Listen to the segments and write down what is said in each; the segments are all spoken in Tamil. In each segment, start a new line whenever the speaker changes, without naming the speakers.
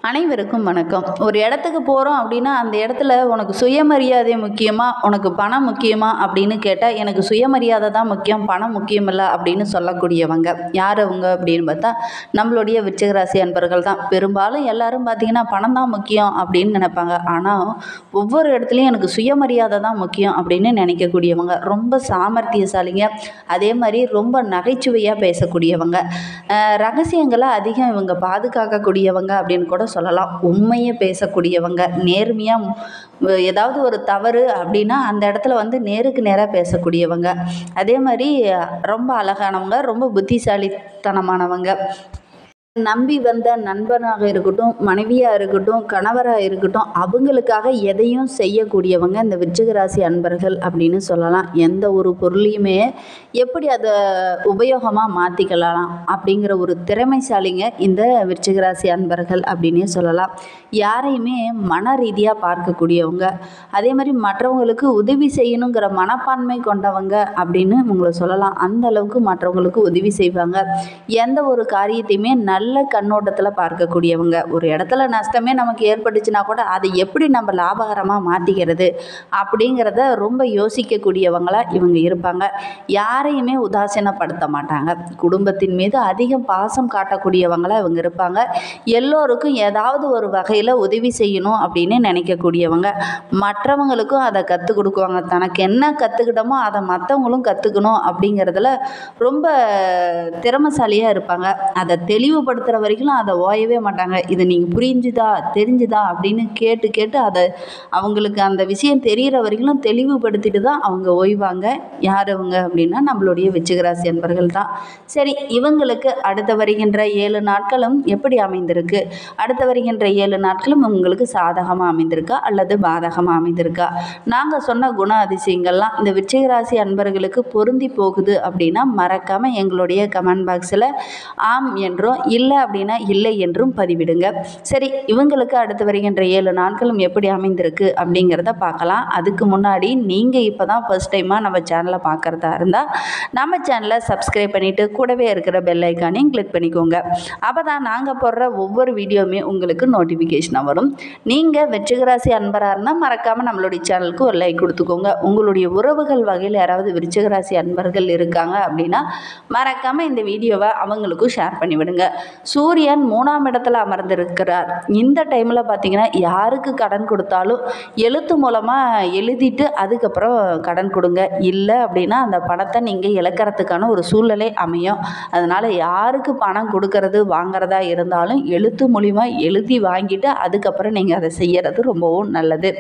அனைவருக்கும் வணக்கம். ஒரு இடத்துக்கு போகிறோம் அப்படின்னா அந்த இடத்துல உனக்கு சுயமரியாதை முக்கியமா, உனக்கு பணம் முக்கியமா அப்படின்னு கேட்டால் எனக்கு சுயமரியாதை தான் முக்கியம், பணம் முக்கியம் இல்லை அப்படின்னு சொல்லக்கூடியவங்க யார் அவங்க அப்படின்னு பார்த்தா நம்மளுடைய விருச்சிகராசி அன்பர்கள் தான். பெரும்பாலும் எல்லாரும் பார்த்திங்கன்னா பணம் தான் முக்கியம் அப்படின்னு நினைப்பாங்க. ஆனால் ஒவ்வொரு இடத்துலையும் எனக்கு சுயமரியாதை தான் முக்கியம் அப்படின்னு நினைக்கக்கூடியவங்க ரொம்ப சாமர்த்தியசாலிங்க. அதே மாதிரி ரொம்ப நகைச்சுவையாக பேசக்கூடியவங்க, ரகசியங்களை அதிகம் இவங்க பாதுகாக்கக்கூடியவங்க அப்படின்னு கூட சொல்லலாம். உண்மையை பேசக்கூடியவங்க, நேர்மையாக ஏதாவது ஒரு தவறு அப்படின்னா அந்த இடத்துல நேருக்கு நேராக பேசக்கூடியவங்க. அதே மாதிரி ரொம்ப அழகானவங்க, ரொம்ப புத்திசாலித்தனமானவங்க. நம்பி வந்த நண்பனாக இருக்கட்டும், மனைவியாக இருக்கட்டும், கணவராக இருக்கட்டும், அவங்களுக்காக எதையும் செய்யக்கூடியவங்க இந்த விருச்சிகராசி அன்பர்கள் அப்படின்னு சொல்லலாம். எந்த ஒரு பொருளையுமே எப்படி அதை உபயோகமாக மாற்றிக்கலாம் அப்படிங்கிற ஒரு திறமைசாலிங்க இந்த விருச்சிகராசி அன்பர்கள் அப்படின்னே சொல்லலாம். யாரையுமே மன ரீதியாக பார்க்கக்கூடியவங்க, அதே மாதிரி மற்றவங்களுக்கு உதவி செய்யணுங்கிற மனப்பான்மை கொண்டவங்க அப்படின்னு உங்களை சொல்லலாம். அந்த அளவுக்கு மற்றவங்களுக்கு உதவி செய்வாங்க. எந்த ஒரு காரியத்தையுமே நல்ல கண்ணோட்டத்தில் பார்க்கக்கூடியவங்க. ஒரு இடத்துல நஷ்டமே நமக்கு ஏற்பட்டுச்சுன்னா கூட அதை எப்படி நம்ம லாபகரமாக மாற்றிக்கிறது அப்படிங்கிறத ரொம்ப யோசிக்கக்கூடியவங்களாக இவங்க இருப்பாங்க. யாரையுமே உதாசீனப்படுத்த மாட்டாங்க. குடும்பத்தின் மீது அதிகம் பாசம் காட்டக்கூடியவங்களாக இவங்க இருப்பாங்க. எல்லோருக்கும் ஏதாவது ஒரு வகையில் உதவி செய்யணும் அப்படின்னு நினைக்கக்கூடியவங்க. மற்றவங்களுக்கும் அதை கற்றுக் கொடுக்குவாங்க. தனக்கு என்ன கற்றுக்கிட்டோமோ அதை மற்றவங்களும் கற்றுக்கணும் அப்படிங்கிறதுல ரொம்ப திறமைசாலியாக இருப்பாங்க. அதை தெளிவுபடுத்துகிற வரைக்கும் அதை ஓயவே மாட்டாங்க. இது நீங்கள் புரிஞ்சுதா தெரிஞ்சுதா அப்படின்னு கேட்டு கேட்டு அதை அவங்களுக்கு அந்த விஷயம் தெரிகிற வரைக்கும் தெளிவுபடுத்திட்டு தான் அவங்க ஓய்வாங்க. யார் அவங்க அப்படின்னா நம்மளுடைய விருச்சிகராசி அன்பர்கள் தான். சரி, இவங்களுக்கு அடுத்த வருகின்ற 7 நாட்களும் எப்படி அமைந்திருக்கு? அடுத்த வருகின்ற 7 நாட்களும் உங்களுக்கு சாதகமாக அமைந்திருக்கா அல்லது பாதகமாக அமைந்திருக்கா? நாங்கள் சொன்ன குண அதிசயங்கள்லாம் இந்த விருச்சிகராசி அன்பர்களுக்கு பொருந்தி போகுது அப்படின்னா மறக்காமல் எங்களுடைய கமெண்ட் பாக்ஸில் ஆம் என்றும், இல்லை அப்படின்னா இல்லை என்றும் பதிவிடுங்க. சரி, இவங்களுக்கு அடுத்து வருகின்ற 7 நாட்களும் எப்படி அமைந்திருக்கு அப்படிங்கிறத பார்க்கலாம். அதுக்கு முன்னாடி நீங்கள் இப்போ தான் ஃபர்ஸ்ட் டைமாக நம்ம சேனலை பார்க்குறதா இருந்தால் நம்ம சேனலை சப்ஸ்கிரைப் பண்ணிவிட்டு கூடவே இருக்கிற பெல் ஐக்கானையும் கிளிக் பண்ணிக்கோங்க. அப்போ தான் நாங்கள் போடுற ஒவ்வொரு வீடியோவுமே உங்களுக்கு நோட்டிஃபிகேஷனாக வரும். நீங்கள் விருச்சிகராசி அன்பராக இருந்தால் மறக்காமல் நம்மளுடைய சேனலுக்கு ஒரு லைக் கொடுத்துக்கோங்க. உங்களுடைய உறவுகள் வகையில் யாராவது விருச்சிகராசி அன்பர்கள் இருக்காங்க அப்படின்னா மறக்காமல் இந்த வீடியோவை அவங்களுக்கும் ஷேர் பண்ணிவிடுங்க. சூரியன் 3ஆம் இடத்துல அமர்ந்திருக்கிறார். இந்த டைமில் பார்த்தீங்கன்னா யாருக்கு கடன் கொடுத்தாலும் எழுத்து மூலமாக எழுதிட்டு அதுக்கப்புறம் கடன் கொடுங்க. இல்லை அப்படின்னா அந்த பணத்தை நீங்கள் இழக்கிறதுக்கான ஒரு சூழ்நிலை அமையும். அதனால் யாருக்கு பணம் கொடுக்கறது வாங்கிறதா இருந்தாலும் எழுத்து மூலிமா எழுதி வாங்கிட்டு அதுக்கப்புறம் நீங்கள் அதை செய்கிறது ரொம்பவும் நல்லது.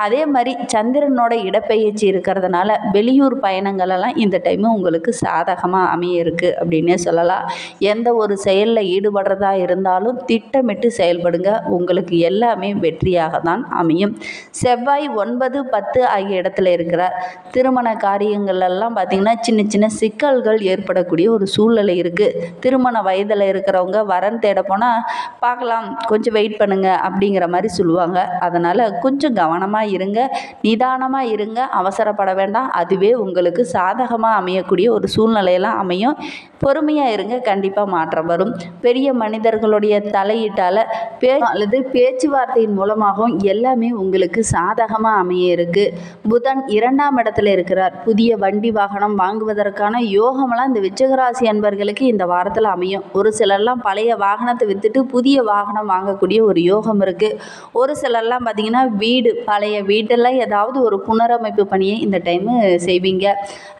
அதே மாதிரி சந்திரனோட இடப்பெயர்ச்சி இருக்கிறதுனால வெளியூர் பயணங்களெல்லாம் இந்த டைமு உங்களுக்கு சாதகமாக அமைய இருக்குது அப்படின்னே சொல்லலாம். எந்த ஒரு செயலில் ஈடுபடுறதா இருந்தாலும் திட்டமிட்டு செயல்படுங்க. உங்களுக்கு எல்லாமே வெற்றியாக தான் அமையும். செவ்வாய் 9, 10 ஆகிய இடத்துல இருக்கிறார். திருமண காரியங்கள்லாம் பார்த்திங்கன்னா சின்ன சின்ன சிக்கல்கள் ஏற்படக்கூடிய ஒரு சூழ்நிலை இருக்குது. திருமண வயதில் இருக்கிறவங்க வரன் தேட போனால் பார்க்கலாம், கொஞ்சம் வெயிட் பண்ணுங்க அப்படிங்கிற மாதிரி சொல்லுவாங்க. அதனால் கொஞ்சம் கவனமாக இருங்க, நிதானமாக இருங்க, அவசரப்பட வேண்டாம். அதுவே உங்களுக்கு சாதகமாக அமையக்கூடிய ஒரு சூழ்நிலையெல்லாம் அமையும். பொறுமையாக இருங்க, கண்டிப்பாக மாற்றம் வரும். பெரிய மனிதர்களுடைய தலையீட்டால் அல்லது பேச்சுவார்த்தையின் மூலமாகவும் எல்லாமே உங்களுக்கு சாதகமாக அமைய இருக்குது. புதன் 2ஆம் இடத்துல இருக்கிறார். புதிய வண்டி வாகனம் வாங்குவதற்கான யோகமெல்லாம் இந்த விருச்சிகராசி அன்பர்களுக்கு இந்த வாரத்தில் அமையும். ஒரு சிலர்லாம் பழைய வாகனத்தை விற்றுட்டு புதிய வாகனம் வாங்கக்கூடிய ஒரு யோகம் இருக்குது. ஒரு சிலர்லாம் பார்த்திங்கன்னா வீடு, பழைய வீட்டெல்லாம் ஏதாவது ஒரு புனரமைப்பு பணியை இந்த டைமு செய்வீங்க.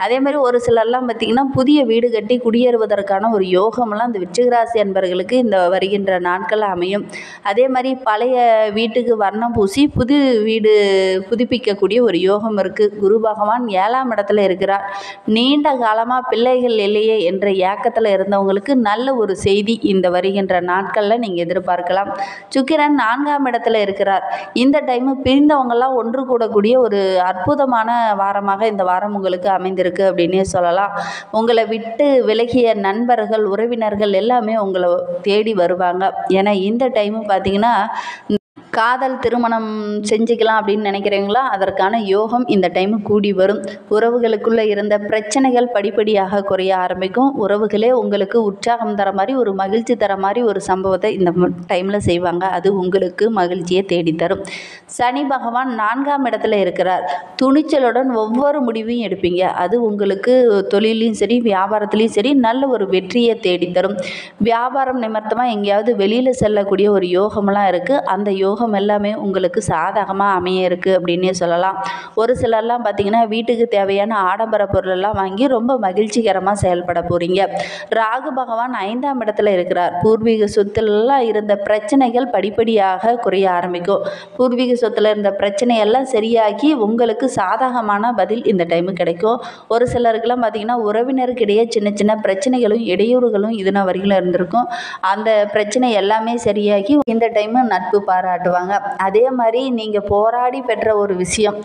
அதே மாதிரி ஒரு சிலர்லாம் பார்த்திங்கன்னா புதிய வீடு கட்டி குடியேறுவதற்கான ஒரு யோகமெல்லாம் இந்த விருச்சிகராசி அன்பர்களுக்கு இந்த வருகின்ற நாட்கள் அமையும். அதே மாதிரி பழைய வீட்டுக்கு வர்ணம் பூசி புது வீடு புதுப்பிக்கக்கூடிய ஒரு யோகம் இருக்குது. குரு பகவான் 7ஆம் இடத்துல இருக்கிறார். நீண்ட காலமாக பிள்ளைகள் இல்லையே என்ற ஏக்கத்தில் இருந்தவங்களுக்கு நல்ல ஒரு செய்தி இந்த வருகின்ற நாட்களில் நீங்கள் எதிர்பார்க்கலாம். சுக்கிரன் 4ஆம் இடத்துல இருக்கிறார். இந்த டைமு பிரிந்தவங்கெல்லாம் ஒன்று கூடக்கூடிய ஒரு அற்புதமான வாரமாக இந்த வாரம் உங்களுக்கு அமைந்திருக்கு அப்படின்னே சொல்லலாம். உங்களை விட்டு விலகிய நண்பர்கள், உறவினர்கள் எல்லாமே உங்களை தேடி வருவாங்க. ஏன்னா இந்த டைமு பார்த்திங்கன்னா காதல் திருமணம் செஞ்சுக்கலாம் அப்படின்னு நினைக்கிறீங்களா? அதற்கான யோகம் இந்த டைம் கூடி வரும். உறவுகளுக்குள்ளே இருந்த பிரச்சனைகள் படிப்படியாக குறைய ஆரம்பிக்கும். உறவுகளே உங்களுக்கு உற்சாகம் தர மாதிரி, ஒரு மகிழ்ச்சி தர மாதிரி ஒரு சம்பவத்தை இந்த டைமில் செய்வாங்க. அது உங்களுக்கு மகிழ்ச்சியை தேடித்தரும். சனி பகவான் 4ஆம் இடத்துல இருக்கிறார். துணிச்சலுடன் ஒவ்வொரு முடிவையும் எடுப்பீங்க. அது உங்களுக்கு தொழிலையும் சரி, வியாபாரத்துலேயும் சரி நல்ல ஒரு வெற்றியை தேடித்தரும். வியாபாரம் நிமித்தமாக எங்கேயாவது வெளியில் செல்லக்கூடிய ஒரு யோகமெல்லாம் இருக்குது. அந்த யோகம் எல்லாமே உங்களுக்கு சாதகமாக அமைய இருக்குது அப்படின்னே சொல்லலாம். ஒரு சிலர்லாம் பார்த்திங்கன்னா வீட்டுக்கு தேவையான ஆடம்பர பொருளெல்லாம் வாங்கி ரொம்ப மகிழ்ச்சிகரமாக செயல்பட போகிறீங்க. ராகு பகவான் 5ஆம் இடத்துல இருக்கிறார். பூர்வீக சொத்துலலாம் இருந்த பிரச்சனைகள் படிப்படியாக குறைய ஆரம்பிக்கும். பூர்வீக சொத்தில் இருந்த பிரச்சனையெல்லாம் சரியாகி உங்களுக்கு சாதகமான பதில் இந்த டைமு கிடைக்கும். ஒரு சிலருக்கெல்லாம் பார்த்திங்கன்னா உறவினருக்கிடையே சின்ன சின்ன பிரச்சனைகளும் இடையூறுகளும் இதுனா வரைக்கும் இருந்திருக்கும். அந்த பிரச்சனை எல்லாமே சரியாகி இந்த டைமு நட்பு பாராட்டுவாங்க. அதே மாதிரி நீங்கள் போராடி பெற்ற ஒரு விஷயம்,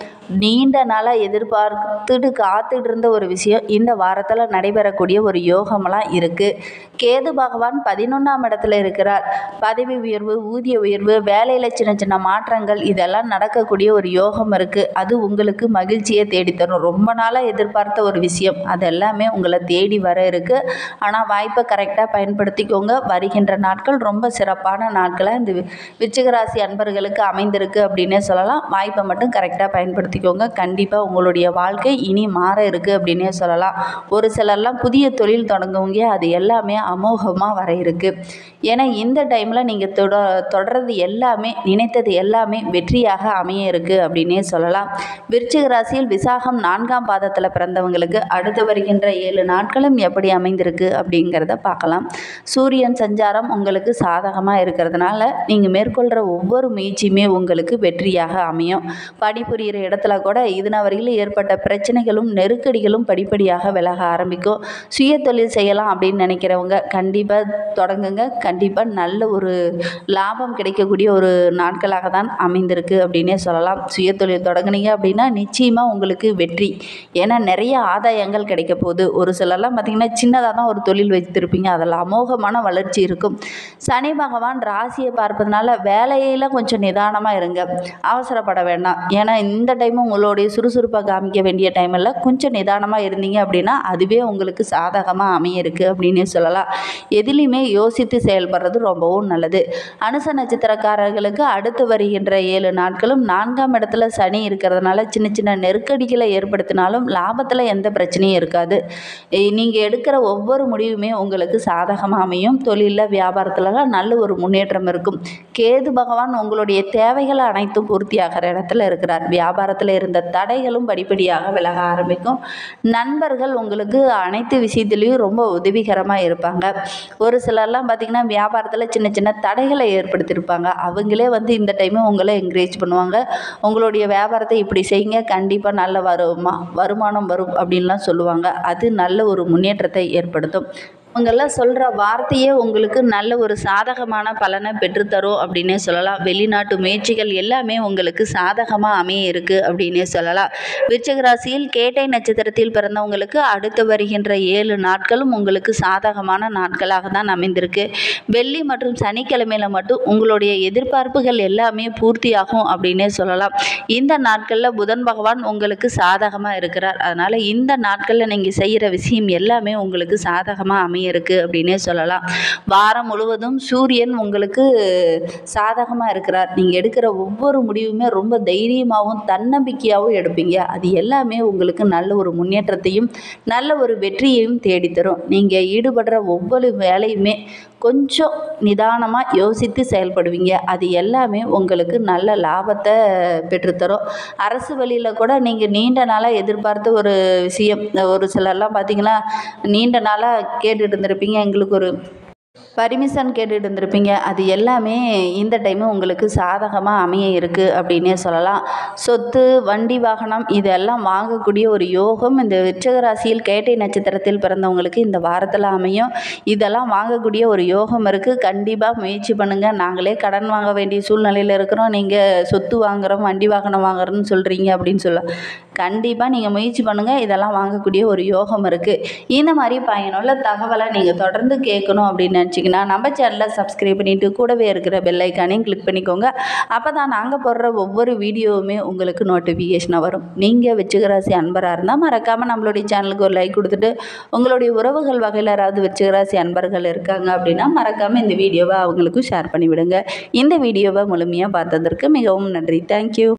நீண்ட நாளாக எதிர்பார்த்துட்டு காத்துட்டு இருந்த ஒரு விஷயம் இந்த வாரத்தில் நடைபெறக்கூடிய ஒரு யோகமெல்லாம் இருக்குது. கேது பகவான் 11ஆம் இடத்துல இருக்கிறார். பதவி உயர்வு, ஊதிய உயர்வு, வேலையில் சின்ன சின்ன மாற்றங்கள் இதெல்லாம் நடக்கக்கூடிய ஒரு யோகம் இருக்குது. அது உங்களுக்கு மகிழ்ச்சியை தேடித்தரும். ரொம்ப நாளாக எதிர்பார்த்த ஒரு விஷயம் அது எல்லாமே உங்களை தேடி வர இருக்குது. ஆனால் வாய்ப்பை கரெக்டாக பயன்படுத்திக்கோங்க. வருகின்ற நாட்கள் ரொம்ப சிறப்பான நாட்களாக இந்த விருச்சிகராசி அன்பர்களுக்கு அமைந்திருக்கு அப்படின்னே சொல்லலாம். வாய்ப்பை மட்டும் கரெக்டாக பயன்படுத்திக்கோங்க. கண்டிப்பாக உங்களுடைய வாழ்க்கை இனி மாற இருக்குது அப்படின்னே சொல்லலாம். ஒரு சிலர்லாம் புதிய தொழில் தொடங்குவீங்க. அது எல்லாமே அமோகமாக வர இருக்குது. ஏன்னா இந்த டைமில் நீங்கள் தொடர்றது எல்லாமே, நினைத்தது எல்லாமே வெற்றியாக அமைய இருக்குது அப்படின்னே சொல்லலாம். விருச்சிக ராசியில் விசாகம் 4ஆம் பாதத்தில் பிறந்தவங்களுக்கு அடுத்து வருகின்ற 7 நாட்களும் எப்படி அமைந்திருக்கு அப்படிங்கிறத பார்க்கலாம். சூரியன் சஞ்சாரம் உங்களுக்கு சாதகமாக இருக்கிறதுனால நீங்கள் மேற்கொள்கிற ஒவ்வொரு முயற்சியுமே உங்களுக்கு வெற்றியாக அமையும். பணிபுரிகிற இடத்துல கூட இதுனா வரையில் ஏற்பட்ட பிரச்சனைகளும் நெருக்கடிகளும் படிப்படியாக விலக ஆரம்பிக்கும். சுய தொழில் செய்யலாம் அப்படின்னு நினைக்கிறவங்க கண்டிப்பாக தொடங்குங்க. கண்டிப்பாக நல்ல ஒரு லாபம் கிடைக்கக்கூடிய ஒரு நாட்களாக தான் அமைந்திருக்கு அப்படின்னே சொல்லலாம். சுய தொழில் தொடங்குனீங்க அப்படின்னா நிச்சயமாக உங்களுக்கு வெற்றி. ஏன்னா நிறைய ஆதாயங்கள் கிடைக்க போகுது. ஒரு சிலர்லாம் பார்த்திங்கன்னா சின்னதாக தான் ஒரு தொழில் வைத்திருப்பீங்க, அதில் அமோகமான வளர்ச்சி இருக்கும். சனி பகவான் ராசியை பார்ப்பதனால வேலையில் கொஞ்சம் நிதானமாக இருங்க, அவசரப்பட வேண்டாம். ஏன்னா இந்த டைமும் உங்களுடைய சுறுசுறுப்பாக காமிக்க வேண்டிய டைமில் கொஞ்சம் நிதானமாக இருந்தீங்க அப்படின்னா அதுவே உங்களுக்கு சாதகமாக அமைய இருக்குது அப்படின்னே சொல்லலாம். எதுலேயுமே யோசித்து செயல்படுறது ரொம்பவும் நல்லது. அனுச நட்சத்திரக்காரர்களுக்கு அடுத்து வருகின்ற 7 நாட்களும் 4ஆம் இடத்துல சனி இருக்கிறதுனால சின்ன சின்ன நெருக்கடிகளை ஏற்படுத்தினாலும் லாபத்தில் எந்த பிரச்சனையும் இருக்காது. நீங்கள் எடுக்கிற ஒவ்வொரு முடிவுமே உங்களுக்கு சாதகமாக அமையும். தொழிலில் வியாபாரத்துலலாம் நல்ல ஒரு முன்னேற்றம் இருக்கும். கேது பகவான் உங்களுடைய தேவைகளை அனைத்தும் பூர்த்தியாகிற இடத்துல இருக்கிறார். வியாபாரத்தில் இருந்த தடைகளும் படிப்படியாக விலக ஆரம்பிக்கும். நண்பர்கள் உங்களுக்கு அனைத்து விஷயத்துலேயும் ரொம்ப உதவிகரமாக இருப்பாங்க. ஒரு சிலர்லாம் பார்த்திங்கன்னா வியாபாரத்தில் சின்ன சின்ன தடைகளை ஏற்படுத்தியிருப்பாங்க. அவங்களே இந்த டைமு உங்களை என்கரேஜ் பண்ணுவாங்க. உங்களுடைய வியாபாரத்தை இப்படி செய்யுங்க, கண்டிப்பாக நல்ல வருமானம் வரும் அப்படின்லாம் சொல்லுவாங்க. அது நல்ல ஒரு முன்னேற்றத்தை ஏற்படுத்தும். அவங்கெல்லாம் சொல்கிற வார்த்தையே உங்களுக்கு நல்ல ஒரு சாதகமான பலனை பெற்றுத்தரும் அப்படின்னே சொல்லலாம். வெளிநாட்டு முயற்சிகள் எல்லாமே உங்களுக்கு சாதகமாக அமைய இருக்குது அப்படின்னே சொல்லலாம். விருச்சிக ராசியில் கேட்டை நட்சத்திரத்தில் பிறந்தவங்களுக்கு அடுத்து வருகின்ற 7 நாட்களும் உங்களுக்கு சாதகமான நாட்களாக தான் அமைந்திருக்கு. வெள்ளி மற்றும் சனிக்கிழமையில் மட்டும் உங்களுடைய எதிர்பார்ப்புகள் எல்லாமே பூர்த்தியாகும் அப்படின்னே சொல்லலாம். இந்த நாட்களில் புதன் பகவான் உங்களுக்கு சாதகமாக இருக்கிறார். அதனால் இந்த நாட்களில் நீங்கள் செய்கிற விஷயம் எல்லாமே உங்களுக்கு சாதகமாக அமைய இருக்கு அப்படின்னே சொல்லலாம். வாரம் முழுவதும் சூரியன் உங்களுக்கு சாதகமாக இருக்கிறார். நீங்கள் எடுக்கிற ஒவ்வொரு முடிவுமே ரொம்ப தைரியமாகவும் தன்னம்பிக்கையாகவும் எடுப்பீங்க. அது எல்லாமே உங்களுக்கு நல்ல ஒரு முன்னேற்றத்தையும் நல்ல ஒரு வெற்றியையும் தேடித்தரும். நீங்கள் ஈடுபடுற ஒவ்வொரு வேலையுமே கொஞ்சம் நிதானமாக யோசித்து செயல்படுவீங்க. அது எல்லாமே உங்களுக்கு நல்ல லாபத்தை பெற்றுத்தரும். அரசு வழியில் கூட நீங்கள் நீண்ட நாளாக எதிர்பார்த்த ஒரு விஷயம், ஒரு சிலர்லாம் பார்த்திங்கன்னா நீண்ட நாளாக கேட்டுட்டு இருந்திருப்பீங்க, எங்களுக்கு ஒரு பர்மிஷன் கேட்டுட்டு இருந்திருப்பீங்க. அது எல்லாமே இந்த டைமு உங்களுக்கு சாதகமாக அமைய இருக்குது அப்படின்னே சொல்லலாம். சொத்து, வண்டி, வாகனம் இதெல்லாம் வாங்கக்கூடிய ஒரு யோகம் இந்த விருச்சிக ராசியில் கேட்டை நட்சத்திரத்தில் பிறந்தவங்களுக்கு இந்த வாரத்தில் அமையும். இதெல்லாம் வாங்கக்கூடிய ஒரு யோகம் இருக்குது. கண்டிப்பாக முயற்சி பண்ணுங்கள். நாங்களே கடன் வாங்க வேண்டிய சூழ்நிலையில் இருக்கிறோம், நீங்கள் சொத்து வாங்குகிறோம், வண்டி வாகனம் வாங்குறோன்னு சொல்கிறீங்க அப்படின்னு கண்டிப்பாக நீங்கள் முயற்சி பண்ணுங்கள். இதெல்லாம் வாங்கக்கூடிய ஒரு யோகம் இருக்குது. இந்த மாதிரி பயனுள்ள தகவலை நீங்கள் தொடர்ந்து கேட்கணும் அப்படின்னு நினச்சிங்கன்னா நம்ம சேனலை சப்ஸ்கிரைப் பண்ணிவிட்டு கூடவே இருக்கிற பெல் ஐக்கானையும் கிளிக் பண்ணிக்கோங்க. அப்போ தான் நாங்கள் போடுற ஒவ்வொரு வீடியோவுமே உங்களுக்கு நோட்டிஃபிகேஷனாக வரும். நீங்கள் விருச்சிக ராசி அன்பராக இருந்தால் மறக்காமல் நம்மளுடைய சேனலுக்கு ஒரு லைக் கொடுத்துட்டு, உங்களுடைய உறவுகள் வகையில் யாராவது விருச்சிக ராசி அன்பர்கள் இருக்காங்க அப்படின்னா மறக்காமல் இந்த வீடியோவை அவங்களுக்கும் ஷேர் பண்ணிவிடுங்க. இந்த வீடியோவை முழுமையாக பார்த்ததற்கு மிகவும் நன்றி. தேங்க்யூ.